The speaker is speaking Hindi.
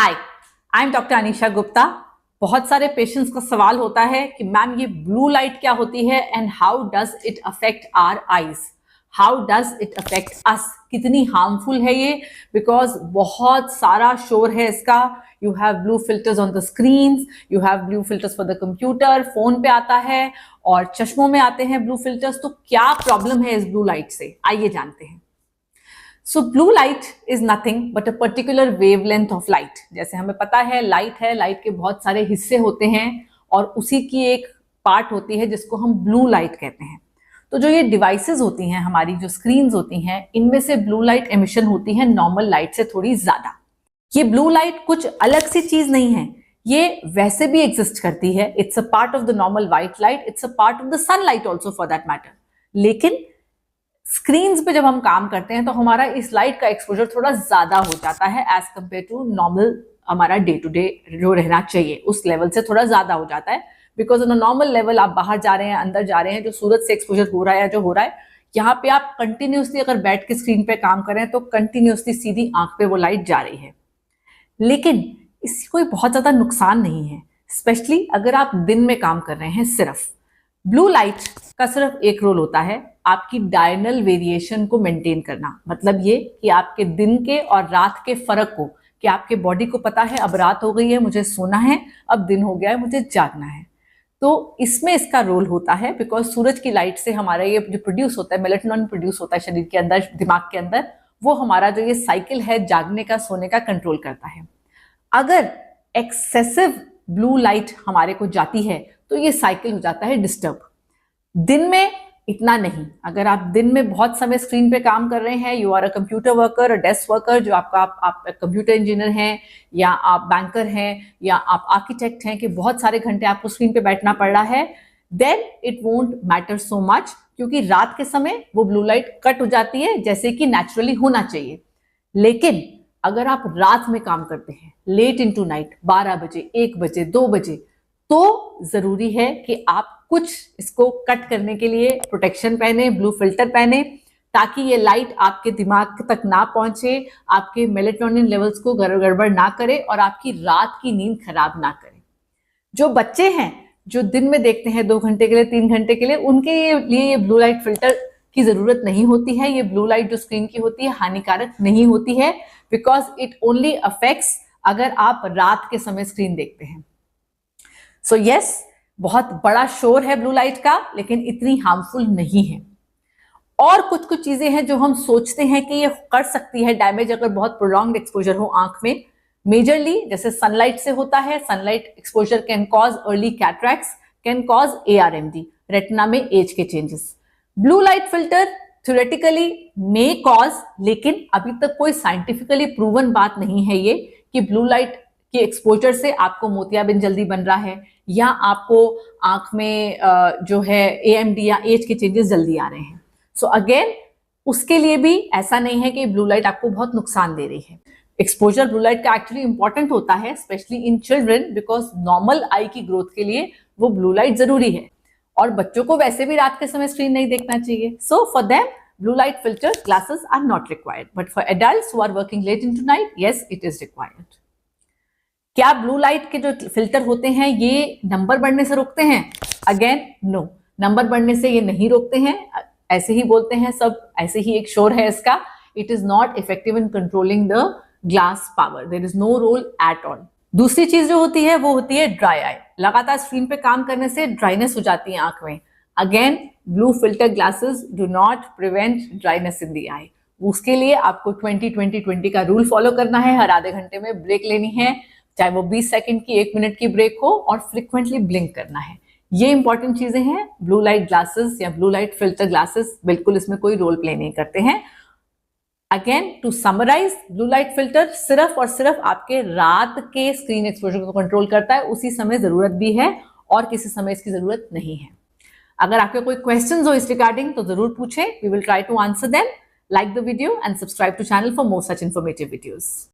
Hi, I am doctor Anisha Gupta. बहुत सारे पेशेंट्स का सवाल होता है कि मैम ये ब्लू लाइट क्या होती है and how does it affect our eyes, how does it affect us, कितनी हार्मफुल है ये, बिकॉज बहुत सारा शोर है इसका। You have blue filters on the screens, you have blue filters for the computer, phone पे आता है और चश्मों में आते हैं ब्लू फिल्टर्स। तो क्या प्रॉब्लम है इस ब्लू लाइट से, आइए जानते हैं। सो blue light is nothing but a particular wavelength of light. जैसे हमें पता है लाइट के बहुत सारे हिस्से होते हैं और उसी की एक पार्ट होती है जिसको हम ब्लू लाइट कहते हैं। तो जो ये डिवाइसेस होती हैं, हमारी जो स्क्रीन्स होती हैं, इनमें से ब्लू लाइट एमिशन होती है नॉर्मल लाइट से थोड़ी ज्यादा। ये ब्लू लाइट कुछ अलग सी चीज नहीं है, ये वैसे भी एग्जिस्ट करती है। It's a part of the normal white light, it's a part of the sunlight also for that matter. लेकिन स्क्रीन्स पे जब हम काम करते हैं तो हमारा इस लाइट का एक्सपोजर थोड़ा ज्यादा हो जाता है एज कंपेयर टू नॉर्मल। हमारा डे टू डे जो रहना चाहिए उस लेवल से थोड़ा ज्यादा हो जाता है, because on a normal level आप बाहर जा रहे हैं, अंदर जा रहे हैं, जो सूरज से एक्सपोजर हो रहा है या जो हो रहा है, यहाँ पे आप कंटिन्यूसली अगर बैठ के स्क्रीन पे काम करें तो कंटिन्यूसली सीधी आंख पे वो लाइट जा रही है। लेकिन इससे कोई बहुत ज्यादा नुकसान नहीं है, स्पेशली अगर आप दिन में काम कर रहे हैं। सिर्फ ब्लू लाइट का सिर्फ एक रोल होता है, आपकी डायनल वेरिएशन को मेंटेन करना। मतलब ये कि आपके दिन के और रात के फर्क को, कि आपके बॉडी को पता है अब रात हो गई है, मुझे सोना है, अब दिन हो गया है, मुझे जागना है। तो इसमें इसका रोल होता है, बिकॉज सूरज की लाइट से हमारा ये जो प्रोड्यूस होता है, मेलेटोनिन प्रोड्यूस होता है शरीर के अंदर, दिमाग के अंदर, वो हमारा जो ये साइकिल है जागने का, सोने का, कंट्रोल करता है। अगर एक्सेसिव ब्लू लाइट हमारे को जाती है तो ये साइकिल हो जाता है डिस्टर्ब। दिन में इतना नहीं। अगर आप दिन में बहुत समय स्क्रीन पे काम कर रहे हैं, you are a computer worker, a desk worker, जो आप कंप्यूटर इंजीनियर हैं, या आप बैंकर हैं, या आप आर्किटेक्ट हैं, कि बहुत सारे घंटे आपको स्क्रीन पे बैठना पड़ रहा है, then it won't matter so much, क्योंकि रात के समय वो ब्लू लाइट कट हो जाती है जैसे कि नेचुरली होना चाहिए। लेकिन अगर आप रात में काम करते हैं, लेट इनटू नाइट, 12 बजे, 1 बजे, 2 बजे, तो जरूरी है कि आप कुछ इसको कट करने के लिए प्रोटेक्शन पहने, ब्लू फिल्टर पहने, ताकि ये लाइट आपके दिमाग तक ना पहुंचे, आपके मेलेटोनिन लेवल्स को गड़बड़ ना करे और आपकी रात की नींद खराब ना करे। जो बच्चे हैं जो दिन में देखते हैं 2 घंटे के लिए, 3 घंटे के लिए, उनके लिए ये ब्लू लाइट फिल्टर की जरूरत नहीं होती है। ये ब्लू लाइट जो स्क्रीन की होती है हानिकारक नहीं होती है, बिकॉज इट ओनली अफेक्ट्स अगर आप रात के समय स्क्रीन देखते हैं। सो यस, बहुत बड़ा शोर है ब्लू लाइट का, लेकिन इतनी हार्मफुल नहीं है। और कुछ कुछ चीजें हैं जो हम सोचते हैं कि ये कर सकती है डैमेज अगर बहुत प्रोलॉन्ग्ड एक्सपोजर हो आंख में। मेजरली जैसे सनलाइट से होता है, sunlight exposure can cause early cataracts, can cause ARMD, retina में एज के changes. Blue light filter theoretically may cause, लेकिन अभी तक कोई साइंटिफिकली प्रूवन बात नहीं है ये कि ब्लू लाइट कि एक्सपोजर से आपको मोतियाबिंद जल्दी बन रहा है, या आपको आंख में जो है AMD या एज के चेंजेस जल्दी आ रहे हैं। सो अगेन उसके लिए भी ऐसा नहीं है कि ब्लू लाइट आपको बहुत नुकसान दे रही है। एक्सपोजर ब्लू लाइट का एक्चुअली इंपॉर्टेंट होता है, specially in children, because normal eye की ग्रोथ के लिए वो ब्लू लाइट जरूरी है। और बच्चों को वैसे भी रात के समय स्क्रीन नहीं देखना चाहिए। So for them blue light filter glasses are not required, but for adults who are working late into night, yes it is required. क्या ब्लू लाइट के जो फिल्टर होते हैं ये नंबर बढ़ने से रोकते हैं? अगेन नो, नंबर बढ़ने से ये नहीं रोकते हैं। ऐसे ही बोलते हैं सब, ऐसे ही एक शोर है इसका। It is not effective in controlling the glass power, there is no role at all. दूसरी चीज जो होती है वो होती है ड्राई आई। लगातार स्क्रीन पे काम करने से ड्राइनेस हो जाती है आंख में। Again blue filter glasses do not prevent dryness in the eye. उसके लिए आपको 20-20-20 का रूल फॉलो करना है। हर आधे घंटे में ब्रेक लेनी है, चाहे वो 20 सेकंड की, 1 मिनट की ब्रेक हो, और फ्रिक्वेंटली ब्लिंक करना है। ये इंपॉर्टेंट चीजें हैं। ब्लू लाइट ग्लासेस या ब्लू लाइट फिल्टर ग्लासेस बिल्कुल इसमें कोई रोल प्ले नहीं करते हैं। Again to summarize, blue light filter सिर्फ और सिर्फ आपके रात के स्क्रीन एक्सपोजर को कंट्रोल करता है, उसी समय जरूरत भी है और किसी समय इसकी जरूरत नहीं है। अगर आपके कोई क्वेश्चंस हो इस रिगार्डिंग तो जरूर पूछें, we will try to answer them. Like the video and subscribe to channel for more such informative videos.